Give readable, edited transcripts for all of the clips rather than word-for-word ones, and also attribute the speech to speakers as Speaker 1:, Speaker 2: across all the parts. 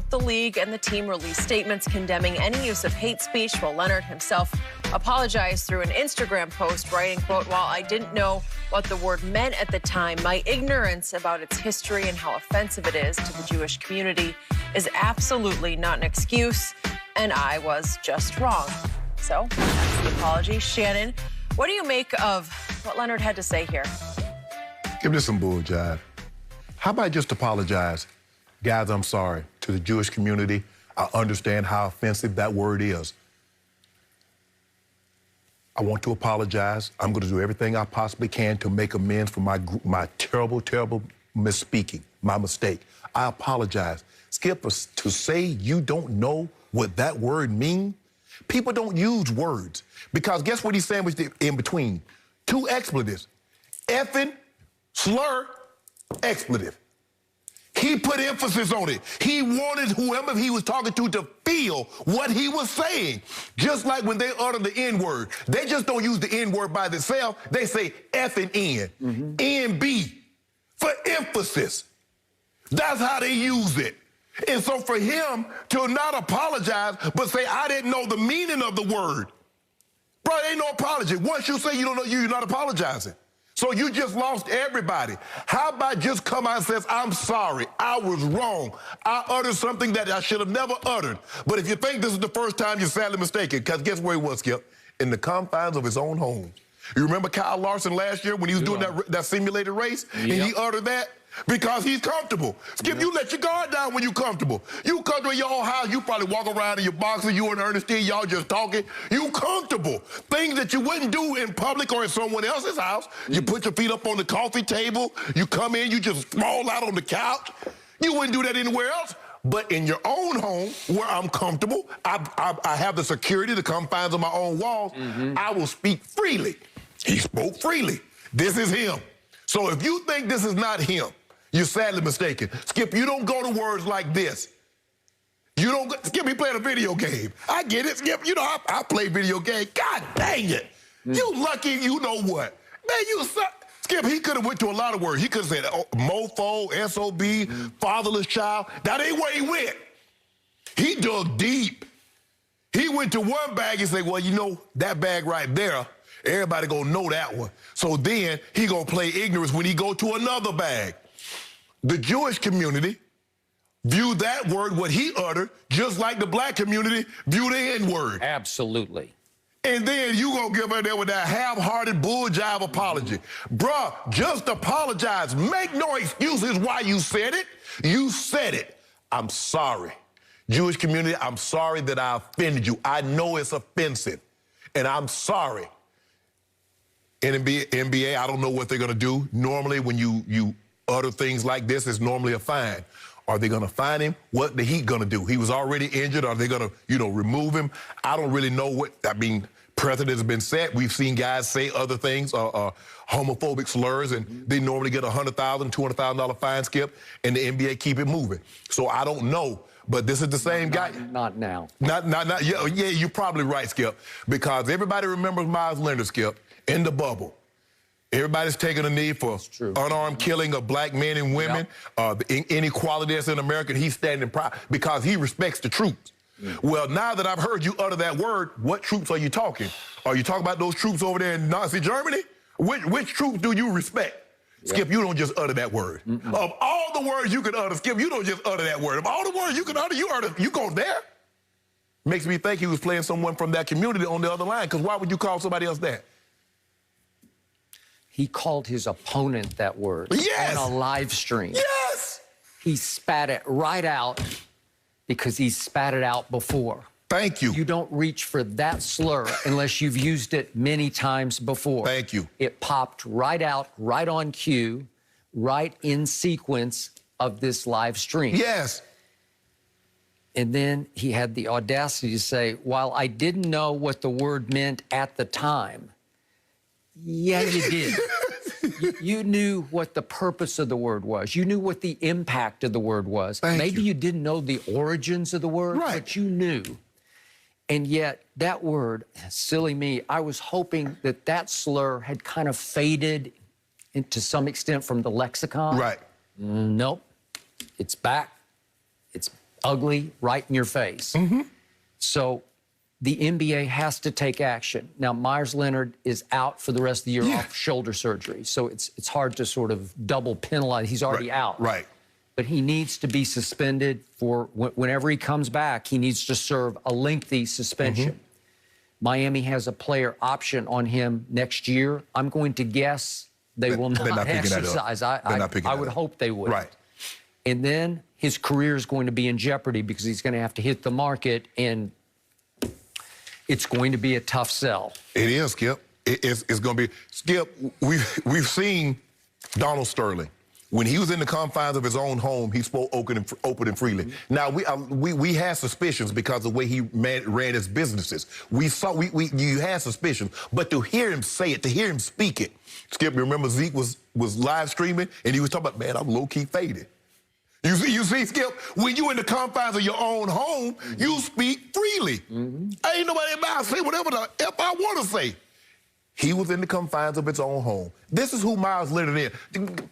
Speaker 1: both the league and the team released statements condemning any use of hate speech, while Leonard himself apologized through an Instagram post, writing, quote, "While I didn't know what the word meant at the time, my ignorance about its history and how offensive it is to the Jewish community is absolutely not an excuse, and I was just wrong." So that's the apology. Shannon, what do you make of what Leonard had to say here?
Speaker 2: Give this some bull jive. How about just apologize? Guys, I'm sorry. To the Jewish community, I understand how offensive that word is. I want to apologize. I'm going to do everything I possibly can to make amends for my terrible, terrible misspeaking, my mistake. I apologize. Skip, to say you don't know what that word means, people don't use words. Because guess what he sandwiched in between? Two expletives. Effing, slur, expletive. He put emphasis on it. He wanted whoever he was talking to feel what he was saying. Just like when they utter the N-word. They just don't use the N-word by themselves. They say F and N, N-B, for emphasis. That's how they use it. And so for him to not apologize, but say, I didn't know the meaning of the word, bro, ain't no apology. Once you say you don't know, you're not apologizing. So you just lost everybody. How about just come out and says, I'm sorry, I was wrong. I uttered something that I should have never uttered. But if you think this is the first time, you're sadly mistaken, because guess where he was, Skip? In the confines of his own home. You remember Kyle Larson last year when he was doing that simulated race? And he uttered that? Because he's comfortable. Skip, you let your guard down when you're comfortable. You comfortable in your own house, you probably walk around in your boxer, you and Ernestine, y'all just talking. You comfortable. Things that you wouldn't do in public or in someone else's house. You put your feet up on the coffee table, you come in, you just sprawl out on the couch. You wouldn't do that anywhere else. But in your own home, where I'm comfortable, I have the security, the confines of my own walls, I will speak freely. He spoke freely. This is him. So if you think this is not him, you're sadly mistaken. Skip, you don't go to words like this. You don't, Skip, he playing a video game. I get it, Skip. You know, I play video games. God dang it. You lucky, you know what. Man, you suck. Skip, he could have went to a lot of words. He could have said mofo, SOB, fatherless child. That ain't where he went. He dug deep. He went to one bag and said, well, you know, that bag right there, everybody gonna know that one. So then he gonna play ignorance when he go to another bag. The Jewish community viewed that word, what he uttered, just like the black community viewed the N-word.
Speaker 3: Absolutely.
Speaker 2: And then you gonna give her there with that half-hearted bull jive apology. Bruh, just apologize. Make no excuses why you said it. You said it. I'm sorry. Jewish community, I'm sorry that I offended you. I know it's offensive, and I'm sorry. In NBA, I don't know what they're gonna do. Normally, when you utter things like this, it's normally a fine. Are they gonna fine him? What the Heat gonna do? He was already injured. Are they gonna, remove him? I don't really know what, precedent has been set. We've seen guys say other things, homophobic slurs, and they normally get a $100,000, $200,000 fine, Skip, and the NBA keep it moving. So I don't know, but this is the same guy.
Speaker 3: Not now.
Speaker 2: Not, yeah, you're probably right, Skip, because everybody remembers Meyers Leonard, Skip, in the bubble. Everybody's taking a knee for unarmed killing of black men and women, the inequality that's in America, and he's standing proud because he respects the troops. Well, now that I've heard you utter that word, what troops are you talking? Are you talking about those troops over there in Nazi Germany? Which troops do you respect? Skip, you don't just utter that word. Of all the words you can utter, Skip, you don't just utter that word. Of all the words you can utter, you go there? Makes me think he was playing someone from that community on the other line, because why would you call somebody else that?
Speaker 3: He called his opponent that word on a live stream.
Speaker 2: Yes!
Speaker 3: He spat it right out because he spat it out before.
Speaker 2: Thank you.
Speaker 3: You don't reach for that slur unless you've used it many times before.
Speaker 2: Thank you.
Speaker 3: It popped right out, right on cue, right in sequence of this live stream.
Speaker 2: Yes.
Speaker 3: And then he had the audacity to say, while I didn't know what the word meant at the time, yeah, you did. You knew what the purpose of the word was. You knew what the impact of the word was. Maybe you didn't know the origins of the word, but you knew. And yet, that word, silly me, I was hoping that that slur had kind of faded to some extent from the lexicon.
Speaker 2: Right.
Speaker 3: Nope. It's back. It's ugly, right in your face. So the NBA has to take action. Now, Meyers Leonard is out for the rest of the year off shoulder surgery. So it's hard to sort of double penalize. He's already out.
Speaker 2: Right.
Speaker 3: But he needs to be suspended for whenever he comes back, he needs to serve a lengthy suspension. Miami has a player option on him next year. I'm going to guess they will not exercise. I would hope they would.
Speaker 2: Right.
Speaker 3: And then his career is going to be in jeopardy because he's going to have to hit the market, and it's going to be a tough sell.
Speaker 2: It is, Skip. It's going to be. Skip, we've seen Donald Sterling. When he was in the confines of his own home, he spoke open and freely. Now, we had suspicions because of the way he ran his businesses. You had suspicions, but to hear him say it, to hear him speak it, Skip, remember Zeke was live streaming, and he was talking about, man, I'm low-key faded. You see, Skip, when you in the confines of your own home, you speak freely. Ain't nobody about to say whatever the F I want to say. He was in the confines of his own home. This is who Meyers Leonard is.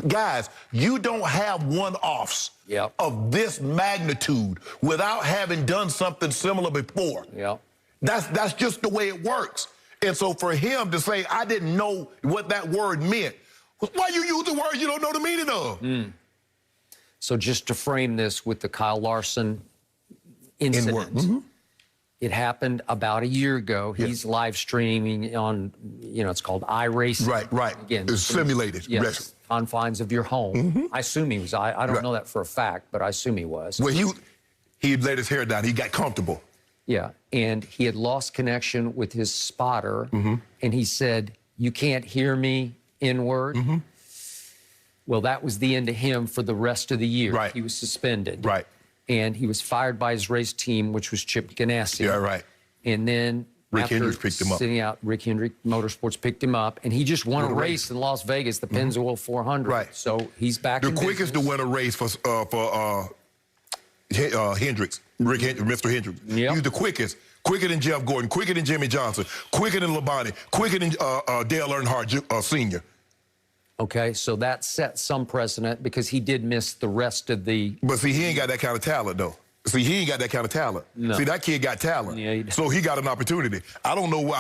Speaker 2: Guys, you don't have one-offs of this magnitude without having done something similar before. That's just the way it works. And so for him to say, I didn't know what that word meant, why you use the word you don't know the meaning of?
Speaker 3: So just to frame this with the Kyle Larson incident, it happened about a year ago. He's live streaming on, it's called iRacing.
Speaker 2: Right.
Speaker 3: Again,
Speaker 2: it's simulated.
Speaker 3: Yes, confines of your home. I assume he was. I don't know that for a fact, but I assume he was.
Speaker 2: Well, he had let his hair down. He got comfortable.
Speaker 3: Yeah, and he had lost connection with his spotter, and he said, "You can't hear me," N-word. Well, that was the end of him for the rest of the year. He was suspended. And he was fired by his race team, which was Chip Ganassi. And then
Speaker 2: Rick Hendricks picked him up.
Speaker 3: Sitting out, Rick Hendricks Motorsports picked him up, and he just won a race in Las Vegas, the Pennzoil 400. So he's back.
Speaker 2: The quickest to win a race for Hendricks, Mr. Hendricks. He was the quickest. Quicker than Jeff Gordon, quicker than Jimmy Johnson, quicker than Labonte, quicker than Dale Earnhardt Sr.
Speaker 3: Okay, so that set some precedent because he did miss the rest of the...
Speaker 2: But see, he ain't got that kind of talent, though. See, he ain't got that kind of talent. See, that kid got talent. So he got an opportunity. I don't know.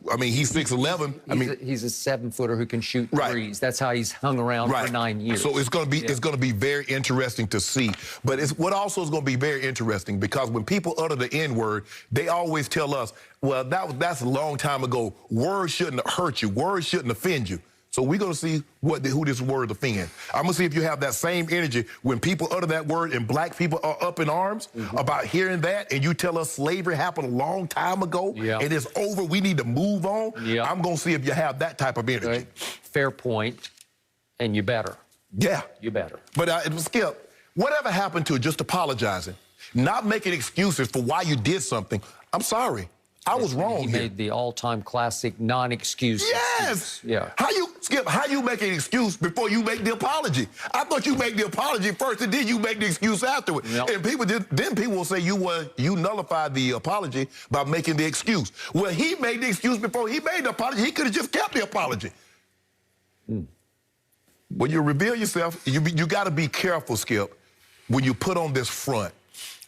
Speaker 2: I mean, he's 6'11".
Speaker 3: He's a 7-footer who can shoot threes. That's how he's hung around for 9 years.
Speaker 2: So it's going to be very interesting to see. But what also is going to be very interesting, because when people utter the N-word, they always tell us, well, that's a long time ago. Words shouldn't hurt you. Words shouldn't offend you. So we're going to see who this word offends. I'm going to see if you have that same energy when people utter that word and black people are up in arms about hearing that, and you tell us slavery happened a long time ago and it's over, we need to move on. I'm going to see if you have that type of energy.
Speaker 3: Fair point, and you better. You better.
Speaker 2: But Skip, whatever happened to just apologizing, not making excuses for why you did something? I'm sorry. I was wrong.
Speaker 3: He made the all-time classic non-excuse.
Speaker 2: Skip, how you make an excuse before you make the apology? I thought you make the apology first, and then you make the excuse afterward. And people will say you nullified the apology by making the excuse. Well, he made the excuse before he made the apology. He could have just kept the apology. When you reveal yourself, you got to be careful, Skip, when you put on this front,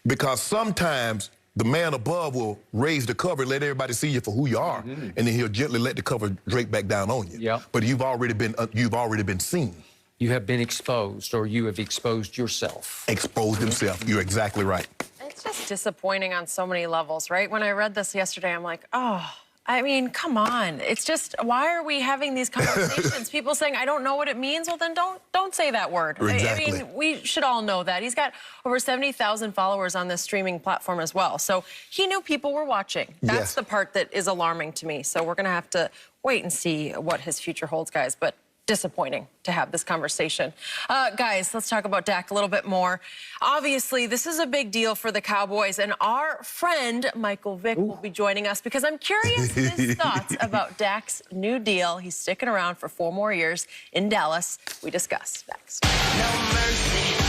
Speaker 2: because sometimes the man above will raise the cover, let everybody see you for who you are, and then he'll gently let the cover drape back down on you. But you've already been seen.
Speaker 3: You have been exposed, or you have exposed yourself.
Speaker 2: Exposed himself. You're exactly right.
Speaker 1: It's just disappointing on so many levels, right? When I read this yesterday, I'm like, oh, I mean, come on. It's just, why are we having these conversations? People saying, I don't know what it means. Well, then don't say that word.
Speaker 2: Exactly.
Speaker 1: I mean, we should all know that. He's got over 70,000 followers on this streaming platform as well. So he knew people were watching. That's the part that is alarming to me. So we're going to have to wait and see what his future holds, guys. But disappointing to have this conversation. Guys, let's talk about Dak a little bit more. Obviously, this is a big deal for the Cowboys, and our friend Michael Vick will be joining us because I'm curious his thoughts about Dak's new deal. He's sticking around for 4 more years in Dallas. We discuss next. No mercy.